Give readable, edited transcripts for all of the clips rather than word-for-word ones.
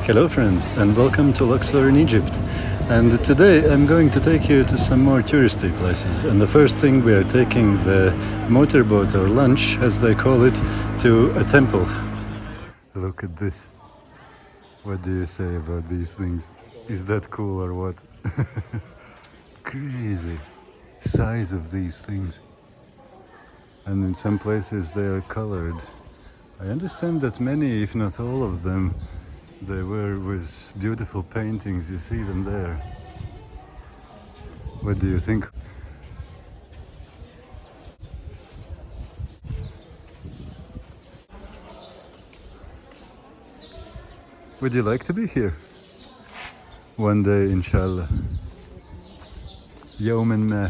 Hello friends, and welcome to Luxor in Egypt. And today I'm going to take you to some more touristy places. And the first thing, we are taking the motorboat, or lunch as they call it, to a temple. Look at this. What do you say about these things? Is that cool or what? Crazy size of these things. And in some places they are colored. I understand that many, if not all of them, they were with beautiful paintings. You see them there. What do you think? Would you like to be here? One day, inshallah. Yawman ma.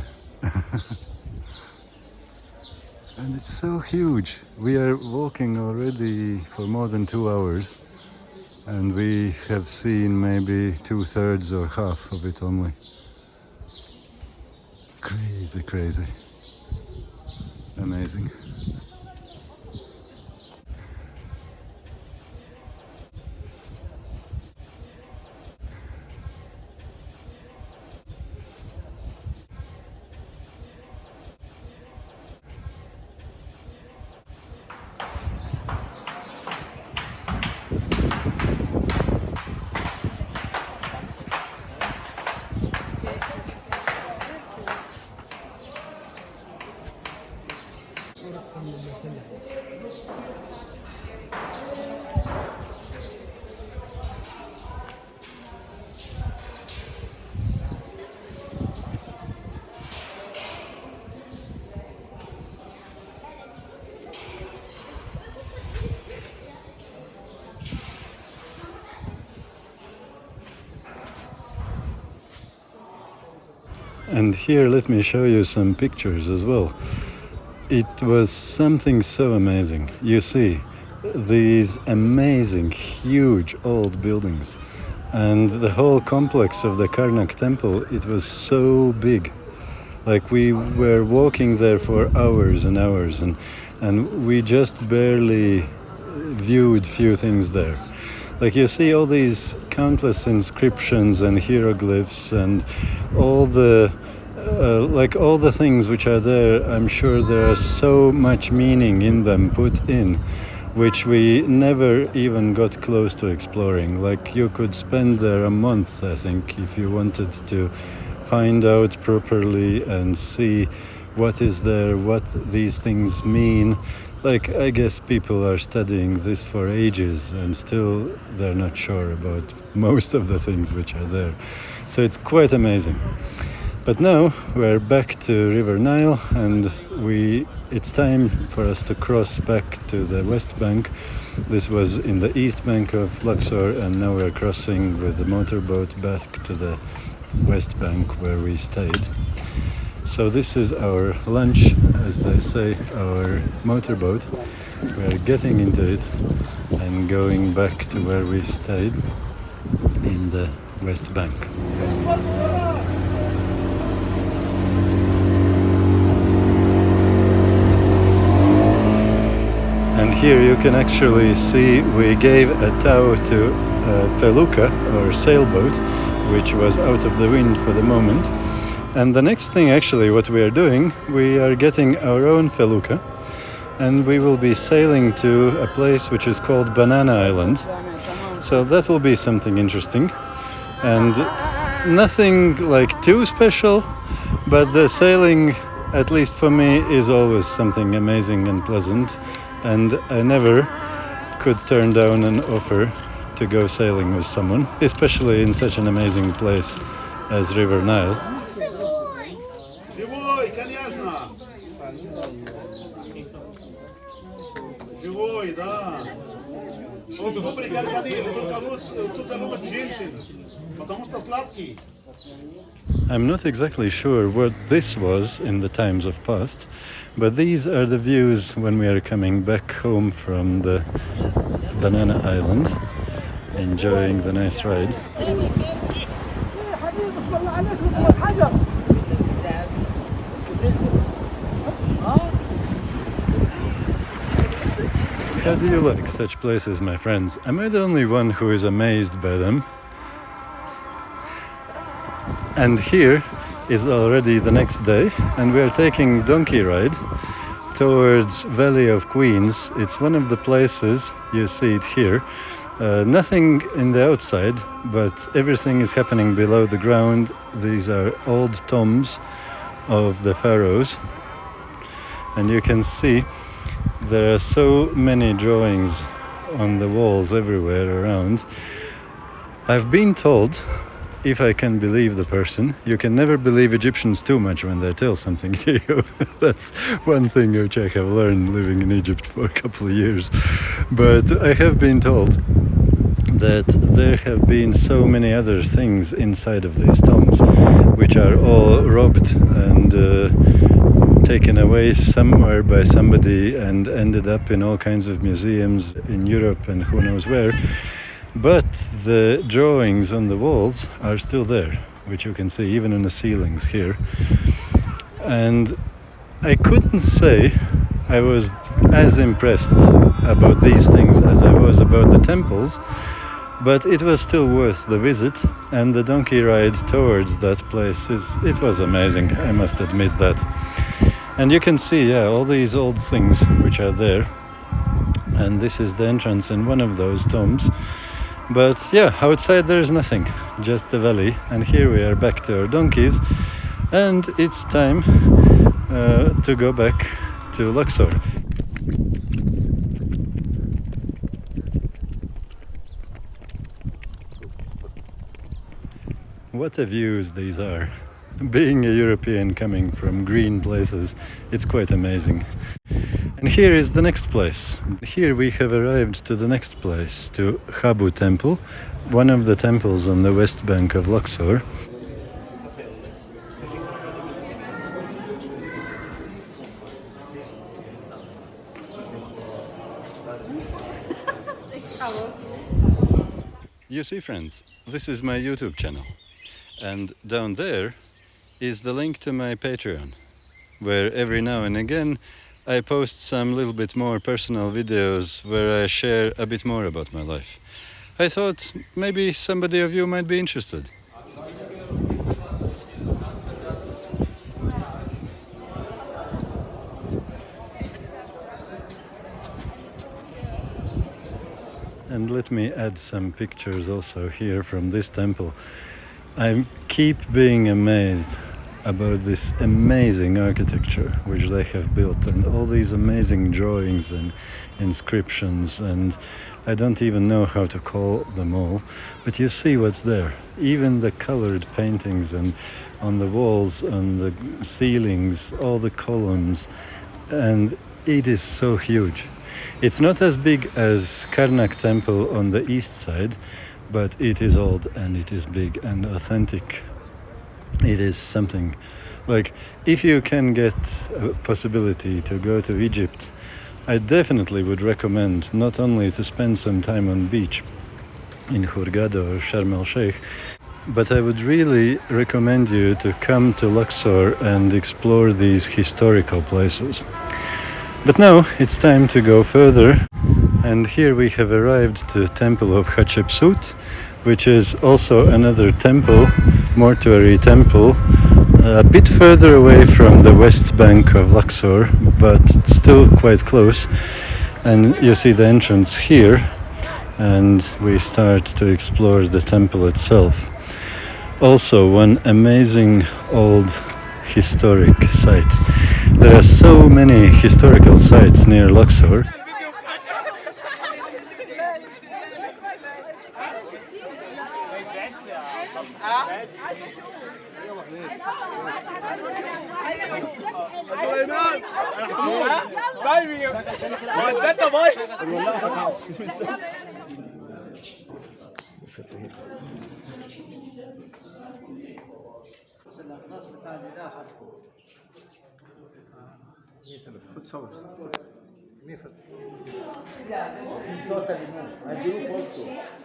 And it's so huge. We are walking already for more than 2 hours. And we have seen maybe 2/3 or half of it only. Crazy, crazy. Amazing. And here, let me show you some pictures as well. It was something so amazing. You see these amazing, huge old buildings. And the whole complex of the Karnak temple, it was so big. Like, we were walking there for hours and hours, and we just barely viewed few things there. Like, you see all these countless inscriptions and hieroglyphs and all the all the things which are there. I'm sure there is so much meaning in them put in, which we never even got close to exploring. Like, you could spend there a month, I think, if you wanted to find out properly and see what is there, what these things mean. Like, I guess people are studying this for ages and still they're not sure about most of the things which are there. So it's quite amazing. But now we're back to River Nile, and it's time for us to cross back to the west bank. This was in the east bank of Luxor, and now we're crossing with the motorboat back to the west bank where we stayed. So this is our lunch, as they say, our motorboat. We're getting into it and going back to where we stayed in the west bank. And here you can actually see we gave a tow to a felucca, or sailboat, which was out of the wind for the moment. And the next thing, actually, what we are doing, we are getting our own felucca, and we will be sailing to a place which is called Banana Island. So that will be something interesting, and nothing like too special, but the sailing, at least for me, is always something amazing and pleasant. And I never could turn down an offer to go sailing with someone, especially in such an amazing place as River Nile. I'm not exactly sure what this was in the times of past, but these are the views when we are coming back home from the Banana Island, enjoying the nice ride. How do you like such places, my friends? Am I the only one who is amazed by them? And here is already the next day, and we are taking donkey ride towards Valley of Queens. It's one of the places, you see it here. Nothing in the outside, but everything is happening below the ground. These are old tombs of the pharaohs, and you can see there are so many drawings on the walls everywhere around. I've been told, if I can believe the person, you can never believe Egyptians too much when they tell something to you. That's one thing which I have learned living in Egypt for a couple of years. But I have been told that there have been so many other things inside of these tombs which are all robbed and taken away somewhere by somebody and ended up in all kinds of museums in Europe and who knows where. But the drawings on the walls are still there, which you can see even on the ceilings here. And I couldn't say I was as impressed about these things as I was about the temples, but it was still worth the visit, and the donkey ride towards that place it was amazing, I must admit that. And you can see, all these old things which are there, and this is the entrance in one of those tombs. But outside there is nothing, just the valley, and here we are back to our donkeys, and it's time to go back to Luxor. What a views these are. Being a European coming from green places, it's quite amazing. And here is the next place. Here we have arrived to the next place, to Habu temple, one of the temples on the west bank of Luxor. You see, friends, this is my YouTube channel, and down there is the link to my Patreon, where every now and again I post some little bit more personal videos where I share a bit more about my life. I thought maybe somebody of you might be interested. And let me add some pictures also here from this temple. I keep being amazed about this amazing architecture which they have built, and all these amazing drawings and inscriptions, and I don't even know how to call them all, but you see what's there. Even the colored paintings and on the walls, on the ceilings, all the columns, and it is so huge. It's not as big as Karnak temple on the east side, but it is old and it is big and authentic. It is something. Like, if you can get a possibility to go to Egypt, I definitely would recommend not only to spend some time on beach in Hurghada or Sharm el-Sheikh, but I would really recommend you to come to Luxor and explore these historical places. But now it's time to go further, and here we have arrived to the temple of Hatshepsut, which is also another temple, mortuary temple, a bit further away from the west bank of Luxor, but still quite close. And you see the entrance here, and we start to explore the temple itself. Also one amazing old historic site. There are so many historical sites near Luxor.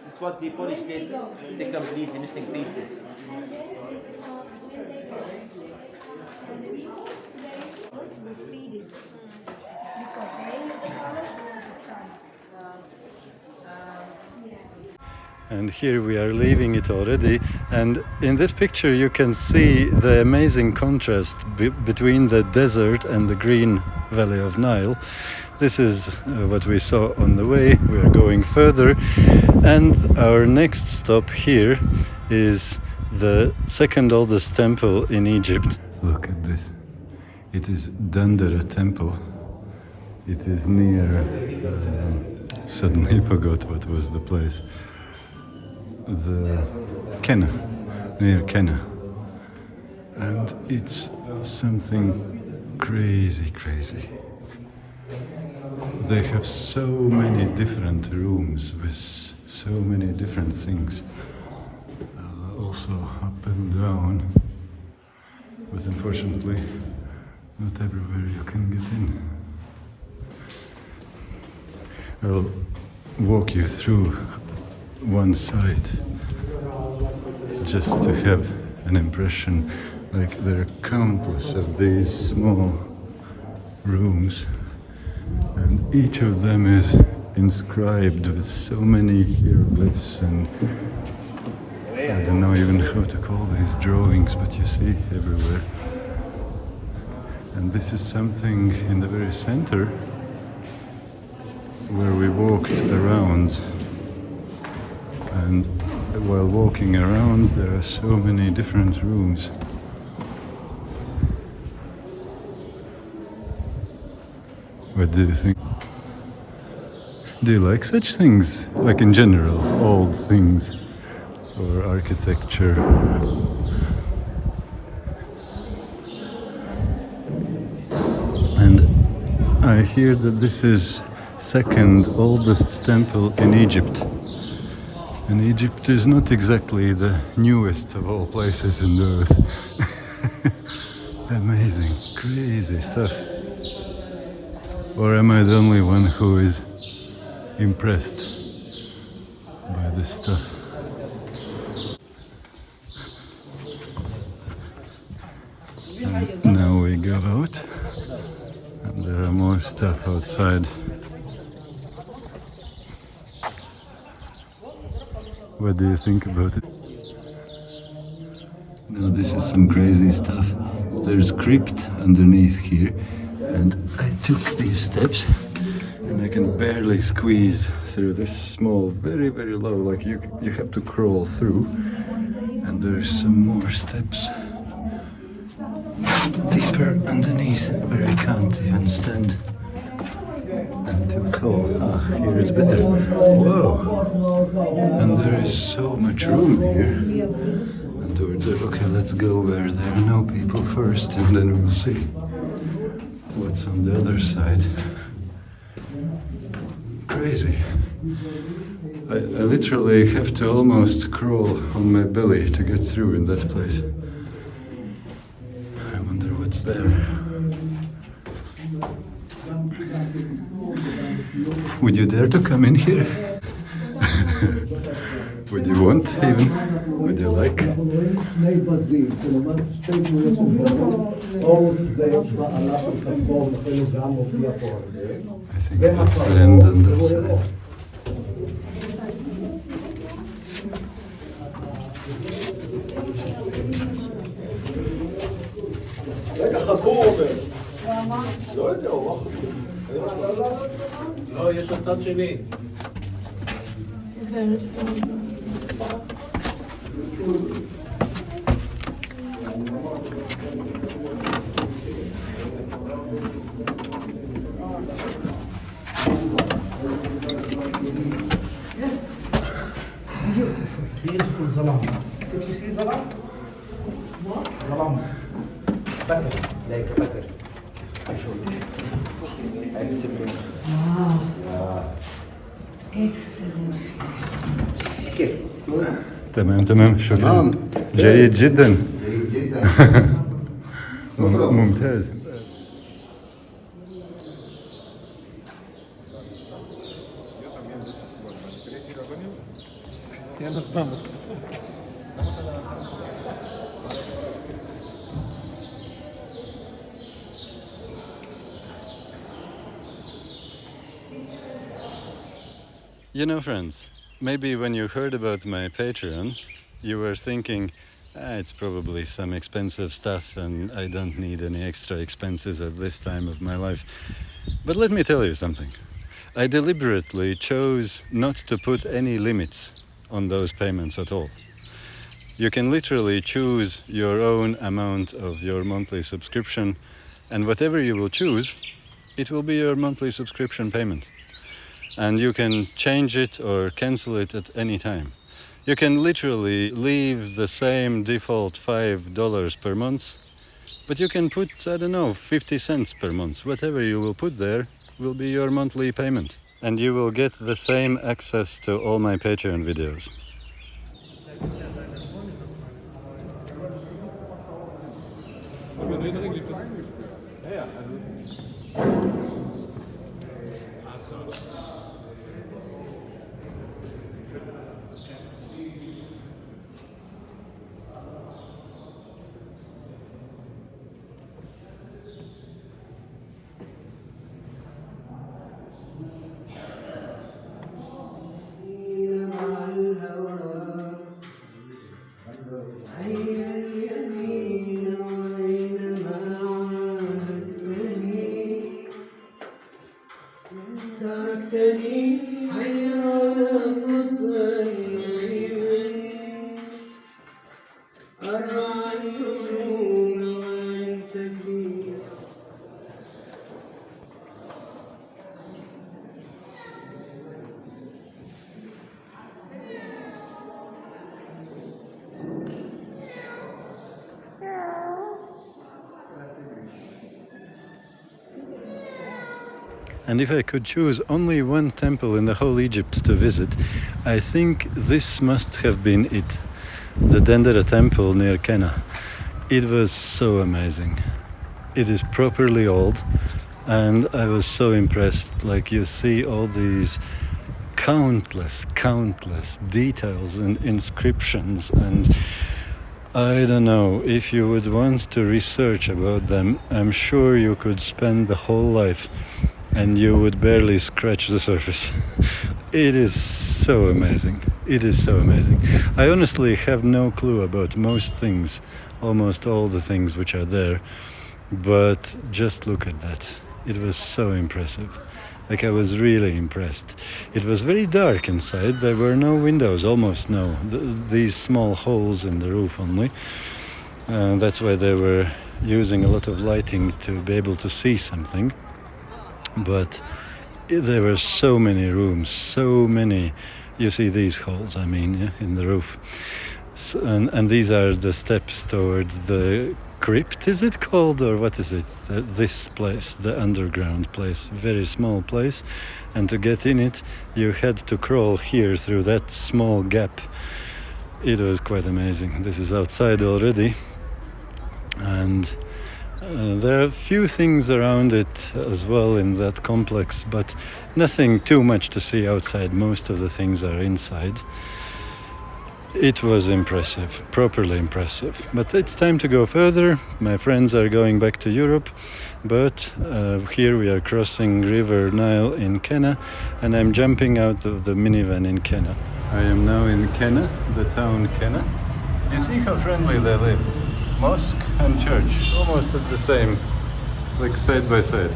It's what the Polish did. They complete the missing pieces. Was speeding because the aim of the colors was the sun. And here we are leaving it already, and in this picture you can see the amazing contrast between the desert and the green valley of Nile. This is what we saw on the way. We are going further, and our next stop here is the second oldest temple in Egypt. Look at this. It is Dendera temple. It is near, suddenly forgot what was the place. The Kenna, near Kenna. And it's something crazy. They have so many different rooms with so many different things. Also up and down. But unfortunately, not everywhere you can get in. I'll walk you through one side just to have an impression. Like there are countless of these small rooms, and each of them is inscribed with so many hieroglyphs, and I don't know even how to call these drawings, but you see everywhere. And this is something in the very center where we walked around. And while walking around, there are so many different rooms. What do you think? Do you like such things? Like in general, old things or architecture? And I hear that this is second oldest temple in Egypt. And Egypt is not exactly the newest of all places in the earth. Amazing, crazy stuff. Or am I the only one who is impressed by this stuff? And now we go out, and there are more stuff outside. What do you think about it? Now this is some crazy stuff. There's crypt underneath here, and I took these steps and I can barely squeeze through this small, very low, like you have to crawl through. And there's some more steps deeper underneath where I can't even stand. I'm too tall. Ah, here it's better. Whoa! And there is so much room here. And towards there, okay, let's go where there are no people first, and then we'll see what's on the other side. Crazy. I literally have to almost crawl on my belly to get through in that place. I wonder what's there. Would you dare to come in here? Would you want even? Would you like? I think that's the end on that side. לא, יש הצד שני. Yes. Beautiful Zalam. Did you see Zalam? What? Zalam. Butter. Like a butter. I show you. Excellent. Wow. Excellent. كيف؟ تمام شكرا. جيد جدا. جيد جدا. ممتاز. Ya nos vamos. You know, friends, maybe when you heard about my Patreon, you were thinking, it's probably some expensive stuff and I don't need any extra expenses at this time of my life. But let me tell you something. I deliberately chose not to put any limits on those payments at all. You can literally choose your own amount of your monthly subscription, and whatever you will choose, it will be your monthly subscription payment. And you can change it or cancel it at any time. You can literally leave the same default $5 per month, but you can put, I don't know, 50 cents per month. Whatever you will put there will be your monthly payment. And you will get the same access to all my Patreon videos. And if I could choose only one temple in the whole Egypt to visit, I think this must have been it. The Dendera temple near Kenna. It was so amazing. It is properly old, and I was so impressed. Like, you see all these countless details and inscriptions, and I don't know, if you would want to research about them, I'm sure you could spend the whole life and you would barely scratch the surface. It is so amazing. It is so amazing. I honestly have no clue about most things, almost all the things which are there, but just look at that. It was so impressive. Like, I was really impressed. It was very dark inside. There were no windows, almost no. These small holes in the roof only. That's why they were using a lot of lighting to be able to see something. But there were so many rooms, so many. You see these holes, I mean, yeah, in the roof. So, and these are the steps towards the crypt, is it called, or what is it? This place, the underground place, very small place. And to get in it, you had to crawl here through that small gap. It was quite amazing. This is outside already. And there are a few things around it as well in that complex, but nothing too much to see outside. Most of the things are inside. It was impressive, properly impressive. But it's time to go further. My friends are going back to Europe, but here we are crossing River Nile in Kenna, and I'm jumping out of the minivan in Kenna. I am now in Kenna, the town Kenna. You see how friendly they live. Mosque and church, almost at the same, like side by side.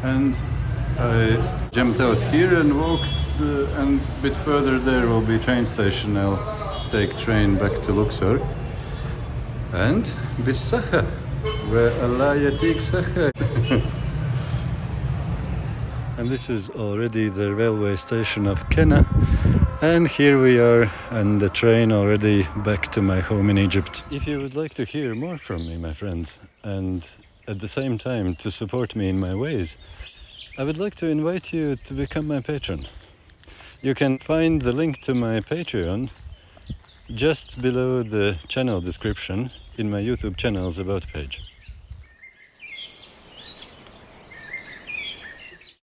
And I jumped out here and walked, and a bit further there will be train station. I'll take train back to Luxor. And Bissaha, where Allah yatik saha. And this is already the railway station of Kenna. And here we are on the train already back to my home in Egypt. If you would like to hear more from me, my friends, and at the same time to support me in my ways, I would like to invite you to become my patron. You can find the link to my Patreon just below the channel description in my YouTube channel's About page.